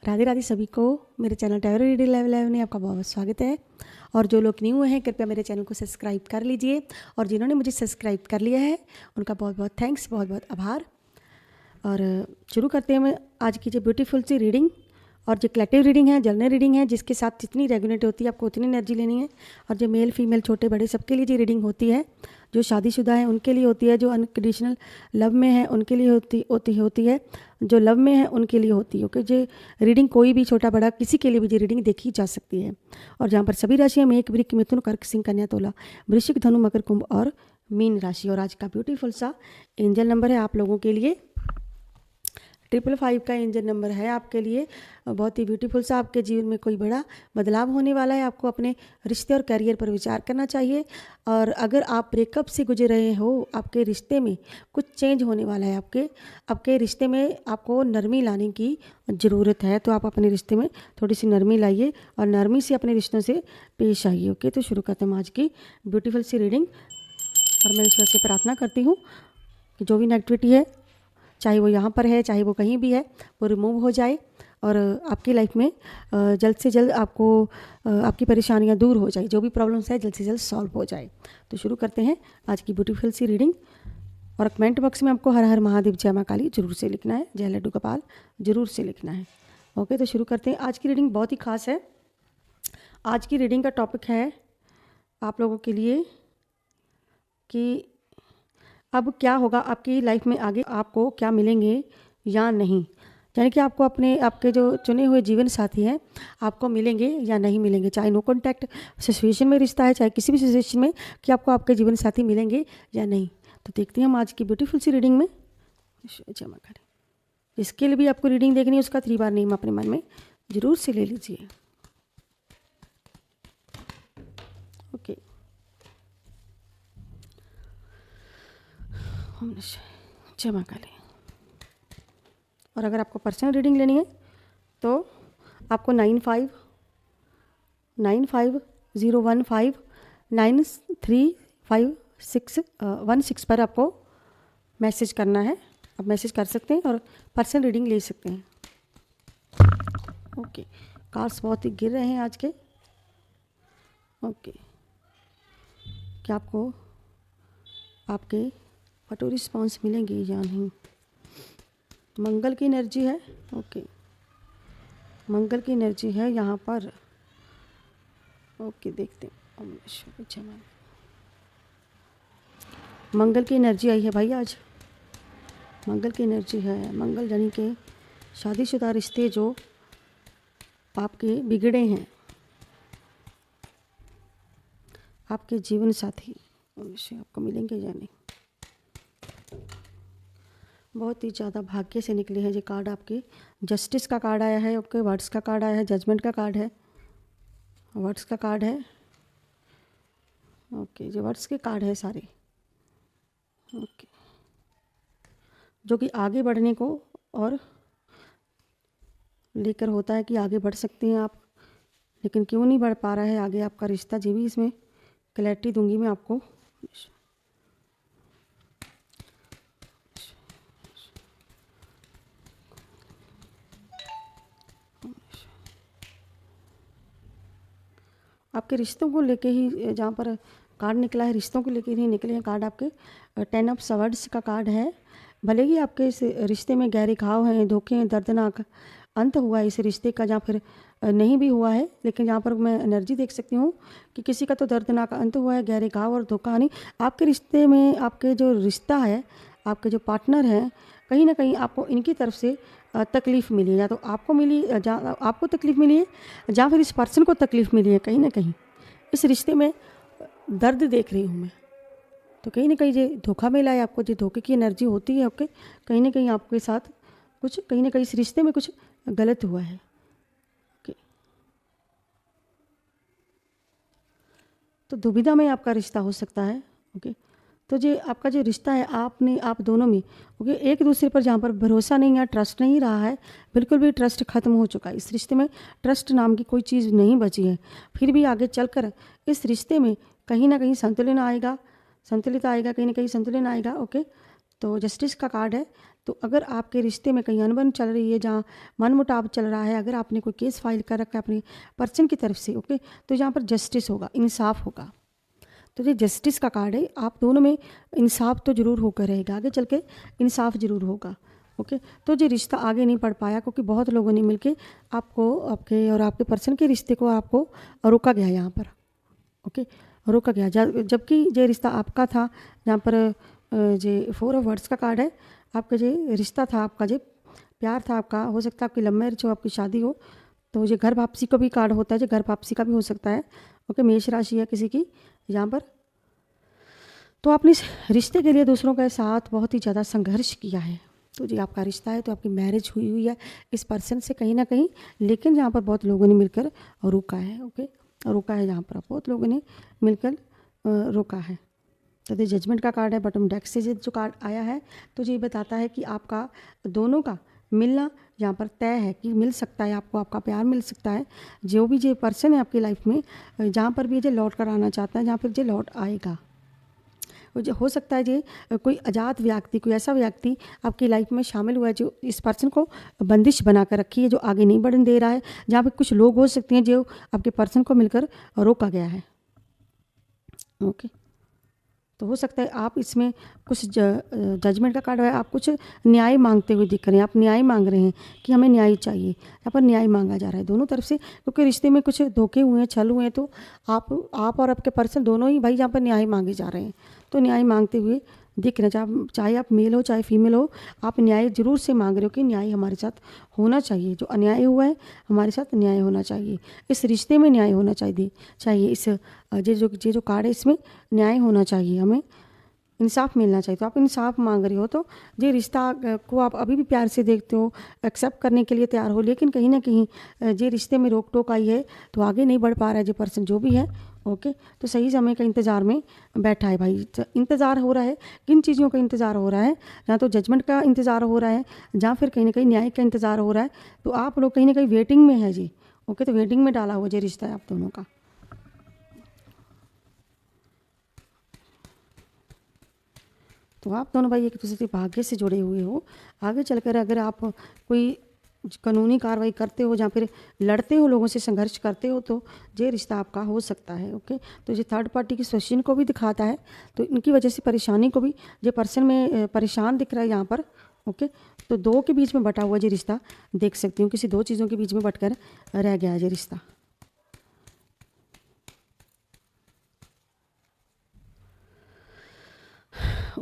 राधे राधे सभी को मेरे चैनल टैरो रीडिंग लाइव में आपका बहुत बहुत स्वागत है। और जो लोग न्यू हैं कृपया मेरे चैनल को सब्सक्राइब कर लीजिए, और जिन्होंने मुझे सब्सक्राइब कर लिया है उनका बहुत बहुत थैंक्स, बहुत बहुत आभार। और शुरू करते हैं मैं आज की जो ब्यूटीफुल सी रीडिंग। और जो कलेक्टिव रीडिंग है, जनरल रीडिंग है, जिसके साथ जितनी रेगुलेट होती है आपको उतनी एनर्जी लेनी है। और जो मेल फीमेल छोटे बड़े सबके लिए जो रीडिंग होती है, जो शादीशुदा है उनके लिए होती है, जो अनकंडीशनल लव में है उनके लिए होती है, जो लव में है उनके लिए होती है। ओके, जो रीडिंग कोई भी छोटा बड़ा किसी के लिए भी जो रीडिंग देखी जा सकती है। और जहाँ पर सभी राशियाँ मेष, वृश्चिक, मिथुन, कर्क, सिंह, कन्या, तुला, वृश्चिक, धनु, मकर, कुंभ और मीन राशि। और आज का ब्यूटीफुल सा एंजल नंबर है आप लोगों के लिए 555 का एंजल नंबर है आपके लिए। बहुत ही ब्यूटीफुल सा आपके जीवन में कोई बड़ा बदलाव होने वाला है। आपको अपने रिश्ते और करियर पर विचार करना चाहिए। और अगर आप ब्रेकअप से गुजर रहे हो, आपके रिश्ते में कुछ चेंज होने वाला है। आपके रिश्ते में आपको नरमी लाने की ज़रूरत है, तो आप अपने रिश्ते में थोड़ी सी नरमी लाइए और नरमी से अपने रिश्तों से पेश आइए। ओके, तो शुरू करते हैं आज की ब्यूटीफुल सी रीडिंग। और मैं ईश्वर से प्रार्थना करती हूँ कि जो भी नेगेटिविटी है, चाहे वो यहाँ पर है चाहे वो कहीं भी है, वो रिमूव हो जाए और आपकी लाइफ में जल्द से जल्द आपको आपकी परेशानियाँ दूर हो जाए, जो भी प्रॉब्लम्स है जल्द से जल्द सॉल्व हो जाए। तो शुरू करते हैं आज की ब्यूटीफुल सी रीडिंग। और कमेंट बॉक्स में आपको हर हर महादेव जय माँ काली जरूर से लिखना है, जय लड्डू गोपाल जरूर से लिखना है। ओके, तो शुरू करते हैं। आज की रीडिंग बहुत ही खास है। आज की रीडिंग का टॉपिक है आप लोगों के लिए कि अब क्या होगा आपकी लाइफ में, आगे आपको क्या मिलेंगे या नहीं। यानी कि आपको आपके जो चुने हुए जीवन साथी हैं आपको मिलेंगे या नहीं मिलेंगे, चाहे नो कॉन्टैक्ट सिचुएशन में रिश्ता है, चाहे किसी भी सिचुएशन में, कि आपको आपके जीवन साथी मिलेंगे या नहीं। तो देखते हैं हम आज की ब्यूटीफुल सी रीडिंग में। जमा करें, जिसके लिए भी आपको रीडिंग देखनी है उसका 3 बार नेम अपने मन में जरूर से ले लीजिए। ओके, जमा करें। और अगर आपको पर्सनल रीडिंग लेनी है तो आपको 959015935616 पर आपको मैसेज करना है। आप मैसेज कर सकते हैं और पर्सनल रीडिंग ले सकते हैं। ओके, कार्ड्स बहुत ही गिर रहे हैं आज के। ओके, क्या आपको आपके ऑटो रिस्पॉन्स मिलेंगे या नहीं। मंगल की एनर्जी है। ओके, मंगल की एनर्जी है यहाँ पर। ओके, देखते हैं। मंगल की एनर्जी आई है भाई आज। मंगल की एनर्जी है। मंगल यानी कि शादीशुदा रिश्ते जो आपके बिगड़े हैं, आपके जीवन साथी आपको मिलेंगे या नहीं। बहुत ही ज़्यादा भाग्य से निकले हैं ये कार्ड आपके। जस्टिस का कार्ड आया है, ओके, वर्ड्स का कार्ड आया है, जजमेंट का कार्ड है, वर्ड्स का कार्ड है। ओके, ये वर्ड्स के कार्ड है सारे। ओके, जो कि आगे बढ़ने को और लेकर होता है कि आगे बढ़ सकते हैं आप, लेकिन क्यों नहीं बढ़ पा रहा है आगे आपका रिश्ता, ये भी इसमें क्लैरिटी दूंगी मैं आपको। आपके रिश्तों को लेके ही जहाँ पर कार्ड निकला है, रिश्तों को लेके ही निकले हैं कार्ड आपके। 10 ऑफ सवर्ड्स का कार्ड है। भले ही आपके इस रिश्ते में गहरे घाव हैं, धोखे हैं, दर्दनाक अंत हुआ है इस रिश्ते का, जहाँ फिर नहीं भी हुआ है, लेकिन जहाँ पर मैं एनर्जी देख सकती हूँ कि किसी का तो दर्दनाक अंत हुआ है, गहरे घाव और धोखा हानि। आपके रिश्ते में आपके जो रिश्ता है, आपके जो पार्टनर हैं, कहीं ना कहीं आपको इनकी तरफ से तकलीफ़ मिली है, या तो आपको मिली, आपको तकलीफ़ मिली है, या फिर इस पर्सन को तकलीफ़ मिली है। कहीं ना कहीं इस रिश्ते में दर्द देख रही हूँ मैं। तो कहीं ना कहीं ये धोखा मिला है आपको, जो धोखे की एनर्जी होती है। ओके, कहीं ना कहीं आपके साथ कुछ, कहीं ना कहीं इस रिश्ते में कुछ गलत हुआ है। ओके, तो दुविधा में आपका रिश्ता हो सकता है। ओके, तो जो आपका जो रिश्ता है आप दोनों में, ओके, एक दूसरे पर जहाँ पर भरोसा नहीं है, ट्रस्ट नहीं रहा है, बिल्कुल भी ट्रस्ट खत्म हो चुका है। इस रिश्ते में ट्रस्ट नाम की कोई चीज़ नहीं बची है। फिर भी आगे चलकर इस रिश्ते में कहीं ना कहीं संतुलित आएगा, कहीं ना कहीं संतुलन आएगा। ओके, तो जस्टिस का कार्ड है। तो अगर आपके रिश्ते में कहीं अनबन चल रही है, जहाँ मनमुटाव चल रहा है, अगर आपने कोई केस फाइल कर रखा है अपने पर्सन की तरफ से, ओके, तो यहाँ पर जस्टिस होगा, इंसाफ होगा। तो ये जस्टिस का कार्ड है। आप दोनों में इंसाफ तो ज़रूर होकर रहेगा, आगे चल के इंसाफ ज़रूर होगा। ओके, तो ये रिश्ता आगे नहीं बढ़ पाया क्योंकि बहुत लोगों ने मिलके आपको, आपके और आपके पर्सन के रिश्ते को आपको रोका गया यहाँ पर। ओके, रोका गया, जबकि ये रिश्ता आपका था। यहाँ पर ये 4 ऑफ वर्ड्स का कार्ड है। आपका ये रिश्ता था, आपका ये प्यार था आपका, हो सकता है आपकी लव मैरिज हो, आपकी शादी हो। तो ये घर वापसी का भी कार्ड होता है, ये घर वापसी का भी हो सकता है। ओके, मेष राशि है किसी की यहाँ पर। तो आपने इस रिश्ते के लिए दूसरों के साथ बहुत ही ज़्यादा संघर्ष किया है। तो जी आपका रिश्ता है, तो आपकी मैरिज हुई है इस पर्सन से कहीं ना कहीं, लेकिन यहाँ पर बहुत लोगों ने मिलकर रोका है। ओके, रोका है, यहाँ पर बहुत लोगों ने मिलकर रोका है। तो ये जजमेंट का कार्ड है। बॉटम डेक से जो कार्ड आया है, तो ये बताता है कि आपका दोनों का मिलना यहाँ पर तय है कि मिल सकता है, आपको आपका प्यार मिल सकता है। जो भी ये पर्सन है आपकी लाइफ में, जहाँ पर भी ये लौट कर आना चाहता है, जहाँ पर ये लौट आएगा। हो सकता है ये कोई अजात व्यक्ति, कोई ऐसा व्यक्ति आपकी लाइफ में शामिल हुआ है जो इस पर्सन को बंदिश बना कर रखी है, जो आगे नहीं बढ़ने दे रहा है। जहाँ पे कुछ लोग हो सकते हैं जो आपके पर्सन को मिलकर रोका गया है। ओके, तो हो सकता है आप इसमें कुछ जजमेंट का कार्ड है, आप कुछ न्याय मांगते हुए दिख रहे हैं। आप न्याय मांग रहे हैं कि हमें न्याय चाहिए। यहाँ पर न्याय मांगा जा रहा है दोनों तरफ से, क्योंकि रिश्ते में कुछ धोखे हुए हैं, छल हुए हैं। तो आप और आपके पर्सन दोनों ही भाई यहाँ पर न्याय मांगे जा रहे हैं। तो न्याय मांगते हुए दिख रहे हैं, चाहे आप मेल हो चाहे फीमेल हो, आप न्याय जरूर से मांग रहे हो कि न्याय हमारे साथ होना चाहिए। जो अन्याय हुआ है हमारे साथ न्याय होना चाहिए, इस रिश्ते में न्याय होना चाहिए। इस जो कार्ड है इसमें न्याय होना चाहिए, हमें इंसाफ मिलना चाहिए। तो आप इंसाफ मांग रहे हो, तो ये रिश्ता को आप अभी भी प्यार से देखते हो, एक्सेप्ट करने के लिए तैयार हो, लेकिन कहीं ना कहीं ये रिश्ते में रोक टोक आई है, तो आगे नहीं बढ़ पा रहा है ये पर्सन जो भी है। ओके, तो सही समय का इंतज़ार में बैठा है भाई। इंतज़ार हो रहा है, किन चीज़ों का इंतज़ार हो रहा है? या तो जजमेंट का इंतज़ार हो रहा है, या फिर कहीं ना कहीं न्याय का इंतज़ार हो रहा है। तो आप लोग कहीं ना कहीं वेटिंग में है जी। ओके, तो वेटिंग में डाला हुआ ये रिश्ता है आप दोनों का। तो आप दोनों भाई एक दूसरे से भाग्य से जुड़े हुए हो। आगे चलकर अगर आप कोई कानूनी कार्रवाई करते हो या फिर लड़ते हो, लोगों से संघर्ष करते हो, तो ये रिश्ता आपका हो सकता है। ओके, तो ये थर्ड पार्टी की सिचुएशन को भी दिखाता है। तो इनकी वजह से परेशानी को भी, ये पर्सन में परेशान दिख रहा है यहाँ पर। ओके, तो दो के बीच में बटा हुआ ये रिश्ता देख सकती हूँ, किसी दो चीज़ों के बीच में बटकर रह गया है ये रिश्ता।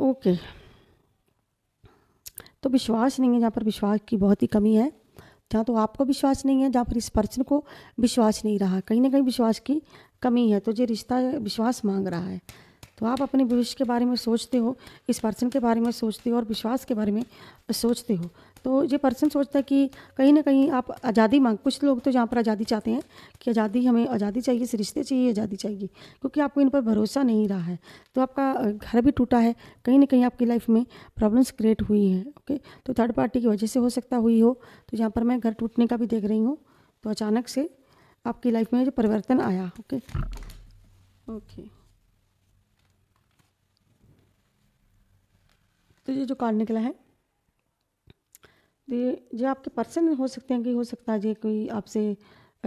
ओके, तो विश्वास नहीं है, जहाँ पर विश्वास की बहुत ही कमी है। जहाँ तो आपको विश्वास नहीं है, जहाँ पर इस पर्सन को विश्वास नहीं रहा, कहीं ना कहीं विश्वास की कमी है। तो ये रिश्ता विश्वास मांग रहा है। तो आप अपने भविष्य के बारे में सोचते हो, इस पर्सन के बारे में सोचते हो और विश्वास के बारे में सोचते हो। तो ये पर्सन सोचता है कि कहीं ना कहीं आप आज़ादी मांग, कुछ लोग तो जहाँ पर आज़ादी चाहते हैं कि आज़ादी, हमें आज़ादी चाहिए, इस रिश्ते चाहिए आज़ादी चाहिए, क्योंकि आपको इन पर भरोसा नहीं रहा है। तो आपका घर भी टूटा है, कहीं ना कहीं आपकी लाइफ में प्रॉब्लम्स क्रिएट हुई हैं। ओके, तो थर्ड पार्टी की वजह से हो सकता हुई हो। तो यहाँ पर मैं घर टूटने का भी देख रही हूँ। तो अचानक से आपकी लाइफ में जो परिवर्तन आया। ओके ओके, तो ये जो कार्ड निकला है, तो ये आपके पर्सन हो सकते हैं, कि हो सकता है ये कोई आपसे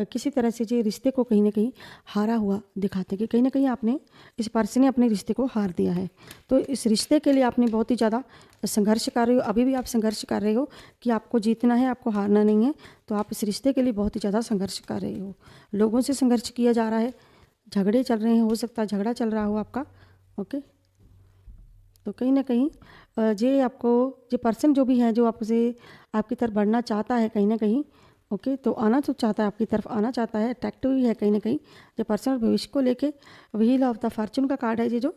किसी तरह से ये रिश्ते को कहीं ना कहीं हारा हुआ दिखाते हैं, कि कहीं ना कहीं आपने, इस पर्सन ने अपने रिश्ते को हार दिया है। तो इस रिश्ते के लिए आपने बहुत ही ज़्यादा संघर्ष कर रहे हो, अभी भी आप संघर्ष कर रहे हो कि आपको जीतना है, आपको हारना नहीं है। तो आप इस रिश्ते के लिए बहुत ही ज़्यादा संघर्ष कर रहे हो, लोगों से संघर्ष किया जा रहा है, झगड़े चल रहे हैं, हो सकता है झगड़ा चल रहा हो आपका। ओके, तो कहीं ना कहीं ये आपको, ये पर्सन जो भी है, जो आपसे आपकी तरफ बढ़ना चाहता है कहीं ना कहीं। ओके, तो आना तो चाहता है, आपकी तरफ आना चाहता है, अट्रैक्टिव ही है कहीं ना कहीं। ये पर्सन और भविष्य को लेके, व्हील ऑफ द फॉर्चून का कार्ड है ये जो।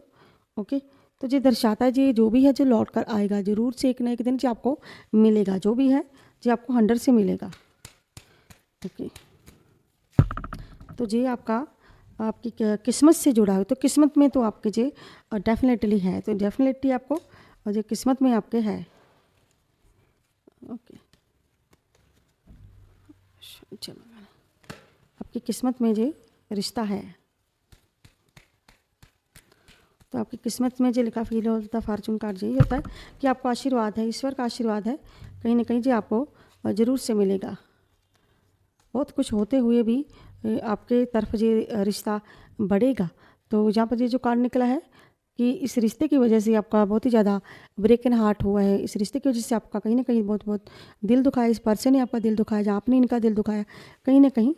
ओके, तो ये दर्शाता है ये जो भी है जो लौट कर आएगा जरूर से एक ना एक दिन, जो आपको मिलेगा, जो भी है जो आपको 100 से मिलेगा। ओके, तो ये आपका, आपकी किस्मत से जुड़ा है। तो किस्मत में तो आपके जे डेफिनेटली है, तो डेफिनेटली आपको और जो किस्मत में आपके है। ओके, चलो, आपकी किस्मत में ये रिश्ता है। तो आपकी किस्मत में जो लिखा फील होता है फॉर्चून कार्ड यही होता है कि आपको आशीर्वाद है, ईश्वर का आशीर्वाद है कहीं ना कहीं जो आपको ज़रूर से मिलेगा। बहुत कुछ होते हुए भी आपके तरफ ये रिश्ता बढ़ेगा। तो जहाँ पर ये जो कार्ड निकला है कि इस रिश्ते की वजह से आपका बहुत ही ज़्यादा ब्रेकन हार्ट हुआ है, इस रिश्ते की वजह से आपका कहीं ना कहीं बहुत बहुत दिल दुखाया, इस पर्सन ने आपका दिल दुखाया, जहाँ आपने इनका दिल दुखाया कहीं ना कहीं।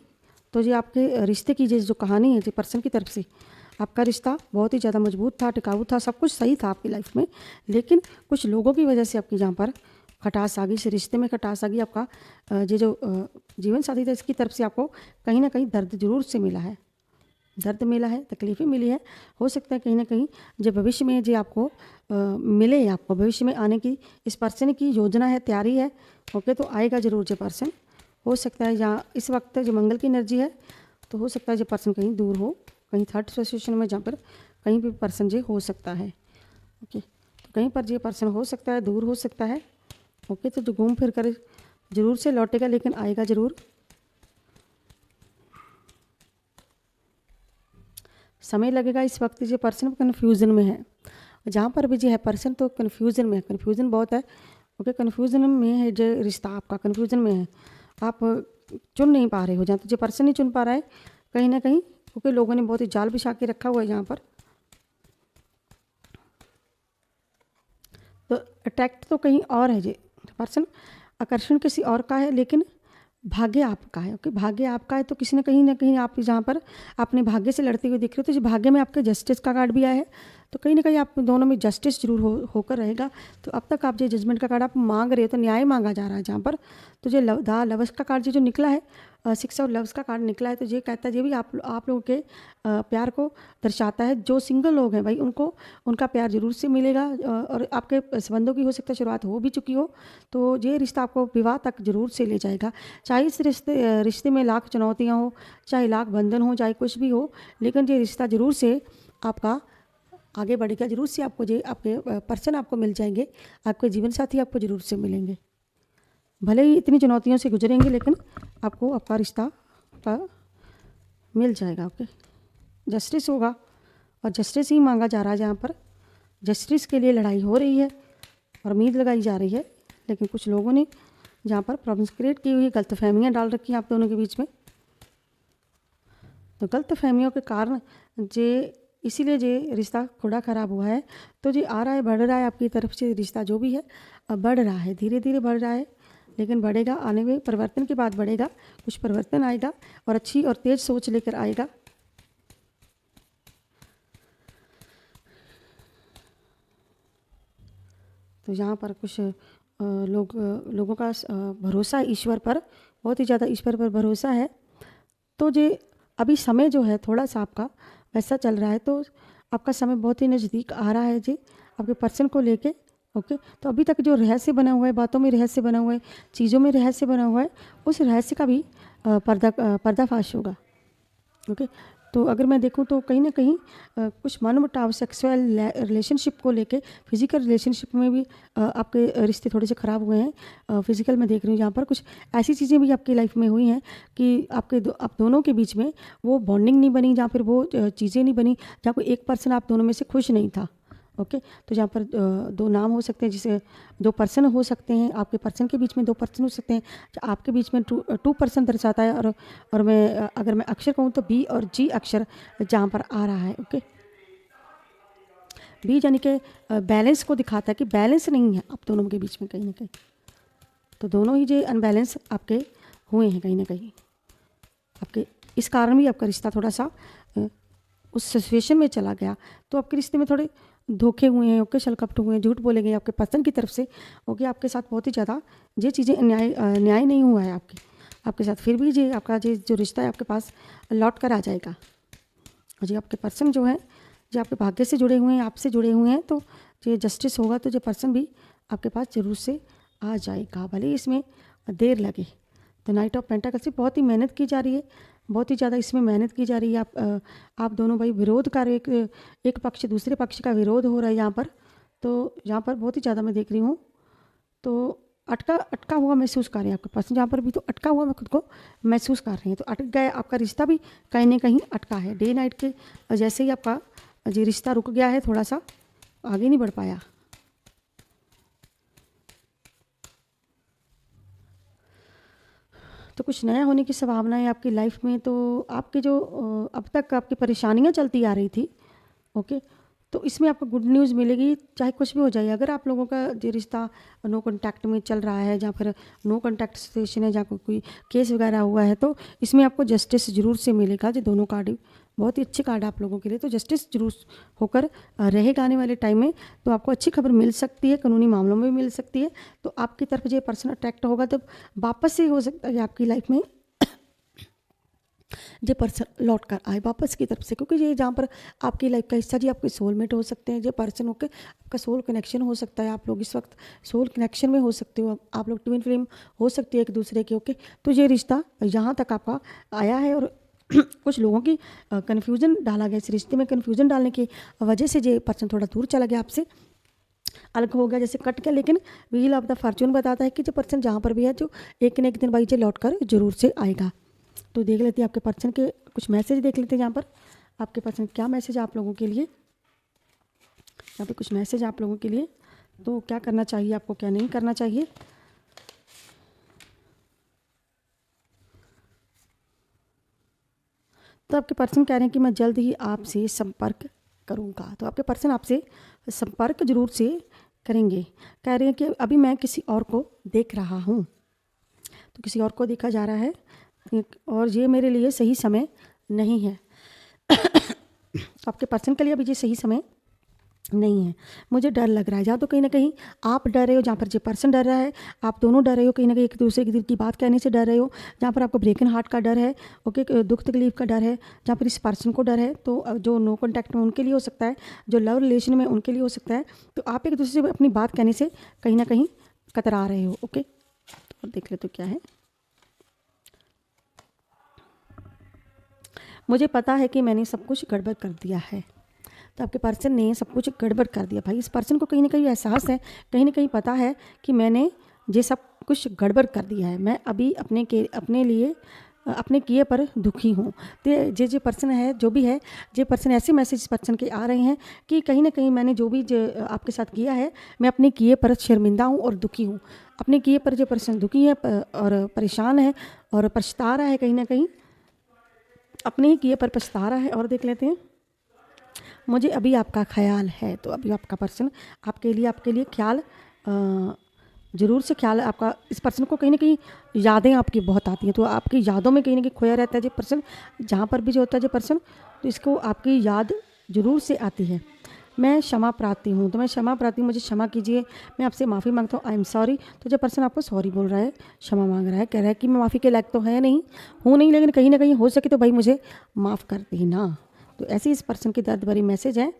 तो ये आपके रिश्ते की जो कहानी है जो पर्सन की तरफ से, आपका रिश्ता बहुत ही ज़्यादा मजबूत था, टिकाऊ था, सब कुछ सही था आपकी लाइफ में, लेकिन कुछ लोगों की वजह से आपकी जहाँ पर खटास आ गई, इस रिश्ते में खटास आ गई। आपका ये जो जीवन साथी था इसकी तरफ से आपको कहीं ना कहीं दर्द जरूर से मिला है, दर्द मिला है, तकलीफ़ें मिली है। हो सकता है कहीं ना कहीं जो भविष्य में जो आपको मिले, आपको भविष्य में आने की इस पर्सन की योजना है, तैयारी है। ओके, तो आएगा ज़रूर जो पर्सन। हो सकता है जहाँ इस वक्त जो मंगल की एनर्जी है, तो हो सकता है जो पर्सन कहीं दूर हो, कहीं थर्ड सिचुएशन में जहाँ पर कहीं भी पर्सन जो हो सकता है। ओके, तो कहीं पर जो पर्सन हो सकता है, दूर हो सकता है। ओके, तो जो घूम फिर कर ज़रूर से लौटेगा, लेकिन आएगा ज़रूर। समय लगेगा। इस वक्त जो पर्सन कन्फ्यूज़न में है, जहाँ पर भी जो है पर्सन तो कन्फ्यूज़न में है, कन्फ्यूज़न बहुत है। ओके, कन्फ्यूज़न में है जो रिश्ता आपका, कन्फ्यूज़न में है, आप चुन नहीं पा रहे हो। जहाँ तो जो पर्सन नहीं चुन पा रहा है कहीं ना कहीं, क्योंकि लोगों ने बहुत ही जाल बिछा के रखा हुआ है यहाँ पर। तो अट्रैक्ट तो कहीं और है, ये पर्सन आकर्षण किसी और का है, लेकिन भाग्य आपका है। ओके, भाग्य आपका है, तो किसी न कहीं आप जहाँ पर अपने भाग्य से लड़ते हुए दिख रहे हो, तो जो भाग्य में आपके जस्टिस का कार्ड भी आया है, तो कहीं ना कहीं आप दोनों में जस्टिस जरूर होकर रहेगा। तो अब तक आप जो जजमेंट का कार्ड आप मांग रहे हो, तो न्याय मांगा जा रहा है जहाँ पर। तो जो लव्स का कार्ड जो निकला है, 6 ऑफ लव्स का कार्ड निकला है, तो ये कहता है ये भी आप लोगों के प्यार को दर्शाता है। जो सिंगल लोग हैं भाई, उनको उनका प्यार जरूर से मिलेगा, और आपके संबंधों की हो सकता है शुरुआत हो भी चुकी हो, तो ये रिश्ता आपको विवाह तक जरूर से ले जाएगा। चाहे इस रिश्ते में लाख चुनौतियाँ हो, चाहे लाख बंधन हो, चाहे कुछ भी हो, लेकिन ये रिश्ता जरूर से आपका आगे बढ़ेगा। जरूर से आपको ये आपके पर्सन आपको मिल जाएंगे, आपके जीवन साथी आपको जरूर से मिलेंगे। भले ही इतनी चुनौतियों से गुजरेंगे, लेकिन आपको आपका रिश्ता का मिल जाएगा। ओके, जस्टिस होगा, और जस्टिस ही मांगा जा रहा है। जहाँ पर जस्टिस के लिए लड़ाई हो रही है और उम्मीद लगाई जा रही है, लेकिन कुछ लोगों ने जहाँ पर प्रॉब्लम्स क्रिएट की हुई, गलतफहमियाँ डाल रखी हैं आप दोनों के बीच में। तो गलतफहमियों के कारण जे इसीलिए ये रिश्ता थोड़ा ख़राब हुआ है। तो जी आ रहा है, बढ़ रहा है आपकी तरफ से रिश्ता जो भी है, अब बढ़ रहा है, धीरे धीरे बढ़ रहा है, लेकिन बढ़ेगा। आने में परिवर्तन के बाद बढ़ेगा, कुछ परिवर्तन आएगा और अच्छी और तेज सोच लेकर आएगा। तो यहाँ पर कुछ लोगों का भरोसा ईश्वर पर, बहुत ही ज़्यादा ईश्वर पर भरोसा है। तो ये अभी समय जो है थोड़ा सा आपका वैसा चल रहा है, तो आपका समय बहुत ही नज़दीक आ रहा है जी आपके पर्सन को लेके। ओके, तो अभी तक जो रहस्य बना हुआ है, बातों में रहस्य बना हुआ है, चीज़ों में रहस्य बना हुआ है, उस रहस्य का भी पर्दाफाश होगा। ओके, तो अगर मैं देखूं तो कहीं ना कहीं कुछ मनमुटाव सेक्सुअल रिलेशनशिप को लेके, फिजिकल रिलेशनशिप में भी आपके रिश्ते थोड़े से ख़राब हुए हैं। फिजिकल में देख रही हूँ यहाँ पर कुछ ऐसी चीज़ें भी आपकी लाइफ में हुई हैं कि आप दोनों के बीच में वो बॉन्डिंग नहीं बनी, जहाँ फिर वो चीज़ें नहीं बनी, जहाँ कोई एक पर्सन आप दोनों में से खुश नहीं था। ओके, तो जहाँ पर दो नाम हो सकते हैं, जिसे दो पर्सन हो सकते हैं, आपके पर्सन के बीच में दो पर्सन हो सकते हैं, आपके बीच में टू पर्सन दर्शाता है। और मैं अगर मैं अक्षर कहूँ तो बी और जी अक्षर जहाँ पर आ रहा है। ओके, बी यानी कि बैलेंस को दिखाता है कि बैलेंस नहीं है आप दोनों के बीच में कहीं ना कहीं। तो दोनों ही जो अनबैलेंस आपके हुए हैं कहीं ना कहीं, आपके इस कारण भी आपका रिश्ता थोड़ा सा उस सिचुएशन में चला गया। तो आपके रिश्ते में थोड़े धोखे हुए हैं, ओके, छलकपट हुए हैं, झूठ बोले गए आपके पर्सन की तरफ से। ओके, आपके साथ बहुत ही ज़्यादा ये चीज़ें न्याय नहीं हुआ है आपके साथ। फिर भी जी आपका जो रिश्ता है आपके पास लौट कर आ जाएगा। और जी आपके पर्सन जो है, जो आपके भाग्य से जुड़े हुए हैं, आपसे जुड़े हुए हैं, तो ये जस्टिस होगा, तो जो पर्सन भी आपके पास जरूर से आ जाएगा, भले ही इसमें देर लगे। तो नाइट ऑफ पेंटाकल्स से बहुत ही मेहनत की जा रही है, बहुत ही ज़्यादा इसमें मेहनत की जा रही है। आप दोनों भाई विरोध कर, एक पक्ष दूसरे पक्ष का विरोध हो रहा है यहाँ पर। तो यहाँ पर बहुत ही ज़्यादा मैं देख रही हूँ, तो अटका हुआ महसूस कर रहे हैं आपके पास, जहाँ पर भी तो अटका हुआ मैं खुद को महसूस कर रही हैं। तो अटक गया आपका रिश्ता भी कहीं ना कहीं अटका है। डे नाइट के जैसे ही आपका ये रिश्ता रुक गया है, थोड़ा सा आगे नहीं बढ़ पाया। तो कुछ नया होने की संभावना है आपकी लाइफ में। तो आपके जो अब तक आपकी परेशानियां चलती आ रही थी, ओके, तो इसमें आपको गुड न्यूज़ मिलेगी, चाहे कुछ भी हो जाए। अगर आप लोगों का जो रिश्ता नो कांटेक्ट में चल रहा है, या फिर नो कांटेक्ट सिचुएशन है, जहाँ कोई केस वगैरह हुआ है, तो इसमें आपको जस्टिस जरूर से मिलेगा। जो दोनों कार्ड बहुत ही अच्छे कार्ड आप लोगों के लिए, तो जस्टिस जरूर होकर रहेगा आने वाले टाइम में। तो आपको अच्छी खबर मिल सकती है, कानूनी मामलों में भी मिल सकती है। तो आपकी तरफ जो पर्सन अट्रैक्ट होगा, तब वापस से हो सकता है आपकी लाइफ में जो पर्सन लौट कर आए वापस की तरफ से, क्योंकि ये जहाँ पर आपकी लाइफ का हिस्सा जी आपके सोलमेट हो सकते हैं। जो पर्सन होकर आपका सोल कनेक्शन हो सकता है। आप लोग इस वक्त सोल कनेक्शन में हो सकते हो, आप लोग ट्विन फ्लेम हो सकती है एक दूसरे के, ओके। तो ये रिश्ता यहाँ तक आपका आया है, और कुछ लोगों की कन्फ्यूज़न डाला गया, इस रिश्ते में कन्फ्यूज़न डालने की वजह से ये पर्सन थोड़ा दूर चला गया, आपसे अलग हो गया, जैसे कट गया। लेकिन व्हील ऑफ द फॉर्चून बताता है कि जो पर्सन जहाँ पर भी है, जो एक न एक दिन भाई ये लौट कर जरूर से आएगा। तो देख लेते हैं आपके पर्सन के कुछ मैसेज, देख लेते हैं यहाँ पर आपके पर्सन क्या मैसेज आप लोगों के लिए। यहाँ पे कुछ मैसेज आप लोगों के लिए, तो क्या करना चाहिए आपको, क्या नहीं करना चाहिए। तो आपके पर्सन कह रहे हैं कि मैं जल्द ही आपसे संपर्क करूँगा। तो आपके पर्सन आपसे संपर्क जरूर से करेंगे। कह रहे हैं कि अभी मैं किसी और को देख रहा हूँ, तो किसी और को देखा जा रहा है, और ये मेरे लिए सही समय नहीं है। आपके पर्सन के लिए अभी ये सही समय नहीं है। मुझे डर लग रहा है, या तो कहीं ना कहीं आप डर रहे हो, जहाँ पर जो पर्सन डर रहा है, आप दोनों डर रहे हो, कहीं ना कहीं एक दूसरे के दिल की बात कहने से डर रहे हो। जहाँ पर आपको ब्रेकन हार्ट का डर है, ओके, दुख तकलीफ का डर है, जहाँ पर इस पर्सन को डर है। तो जो नो कॉन्टैक्ट में उनके लिए हो सकता है, जो लव रिलेशन में उनके लिए हो सकता है। तो आप एक दूसरे से अपनी बात कहने से कहीं ना कहीं कतरा रहे हो, ओके। तो देख ले तो क्या है। मुझे पता है कि मैंने सब कुछ गड़बड़ कर दिया है। तो आपके पर्सन ने सब कुछ गड़बड़ कर दिया भाई। इस पर्सन को कहीं ना कहीं एहसास है, कहीं ना कहीं पता है कि मैंने ये सब कुछ गड़बड़ कर दिया है। मैं अभी अपने लिए अपने किए पर दुखी हूँ। तो जे पर्सन है, जो भी है, जे पर्सन ऐसे मैसेज पर्सन के आ रहे हैं कि कहीं ना कहीं मैंने जो भी आपके साथ किया है, मैं अपने किए पर शर्मिंदा हूँ और दुखी हूँ। अपने किए पर जो पर्सन दुखी है और परेशान है और पछता रहा है, कहीं ना कहीं अपने ही किए पर पछता रहा है। और देख लेते हैं, मुझे अभी आपका ख्याल है। तो अभी आपका पर्सन आपके लिए ख्याल ज़रूर से ख्याल आपका, इस पर्सन को कहीं ना कहीं यादें आपकी बहुत आती हैं। तो आपकी यादों में कहीं ना कहीं खोया रहता है जो पर्सन, जहाँ पर भी जो होता है जो पर्सन, तो इसको आपकी याद ज़रूर से आती है। मैं क्षमा प्रार्थी हूँ, तो मैं क्षमा प्रार्थी हूँ, मुझे क्षमा कीजिए, मैं आपसे माफ़ी मांगता हूँ, आई एम सॉरी। तो जब पर्सन आपको सॉरी बोल रहा है, क्षमा मांग रहा है, कह रहा है कि मैं माफ़ी के लायक तो है नहीं हूँ नहीं, लेकिन कहीं ना कहीं हो सके तो भाई मुझे माफ़ कर देना। तो ऐसे इस पर्सन की दर्द भरी मैसेज है।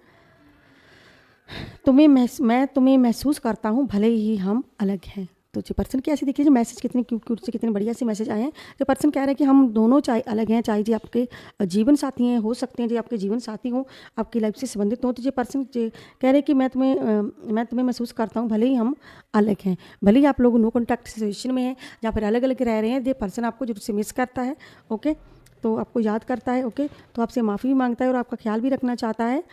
मैं तुम्हें महसूस करता हूँ, भले ही हम अलग हैं। तो जो पर्सन की ऐसी देखिए, जो मैसेज कितने क्यूट से कितने बढ़िया से मैसेज आए हैं। जो पर्सन कह रहे हैं कि हम दोनों चाहे अलग हैं, चाहे जी आपके जीवन साथी हैं, हो सकते हैं जी आपके जीवन साथी हों, आपकी लाइफ से संबंधित हों। तो जो पर्सन कह रहे हैं कि मैं तुम्हें महसूस करता हूँ, भले ही हम अलग हैं, भले ही आप लोग नो कॉन्टैक्ट सिचुएशन में हैं, जहाँ पर अलग अलग रह रहे हैं। जो पर्सन आपको जरूर से मिस करता है, ओके, तो आपको याद करता है, ओके, तो आपसे माफ़ी भी मांगता है और आपका ख्याल भी रखना चाहता है।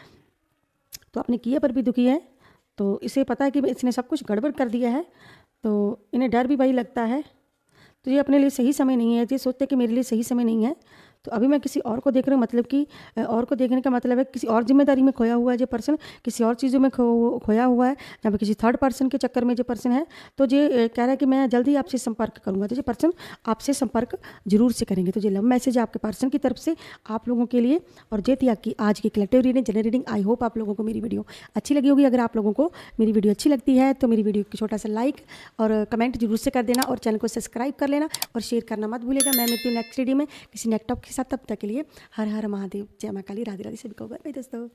तो अपने किए पर भी दुखी है। तो इसे पता है कि इसने सब कुछ गड़बड़ कर दिया है, तो इन्हें डर भी भाई लगता है। तो ये अपने लिए सही समय नहीं है, ये सोचते हैं कि मेरे लिए सही समय नहीं है। तो अभी मैं किसी और को देख रहा हूँ, मतलब कि और को देखने का मतलब है किसी और जिम्मेदारी में खोया हुआ है जो पर्सन, किसी और चीज़ों में खोया हुआ है, जहाँ पर किसी थर्ड पर्सन के चक्कर में जो पर्सन है। तो ये कह रहा है कि मैं जल्दी आपसे संपर्क करूँगा। तो ये पर्सन आपसे संपर्क जरूर से करेंगे। तो ये लव मैसेज है आपके पर्सन की तरफ से आप लोगों के लिए। और ये थी आपकी आज की collective reading, general reading. I hope आप लोगों को मेरी वीडियो अच्छी लगी होगी। अगर आप लोगों को मेरी वीडियो अच्छी लगती है तो मेरी वीडियो को छोटा सा लाइक और कमेंट जरूर से कर देना, और चैनल को सब्सक्राइब कर लेना और शेयर करना मत भूलेगा। मैं मिलती हूँ नेक्स्ट वीडियो में किसी नेक्स्ट टॉपिक के साथ। तब तक के लिए हर हर महादेव, जय मां काली, राधे राधे, सभी को बाय बाय दोस्तों।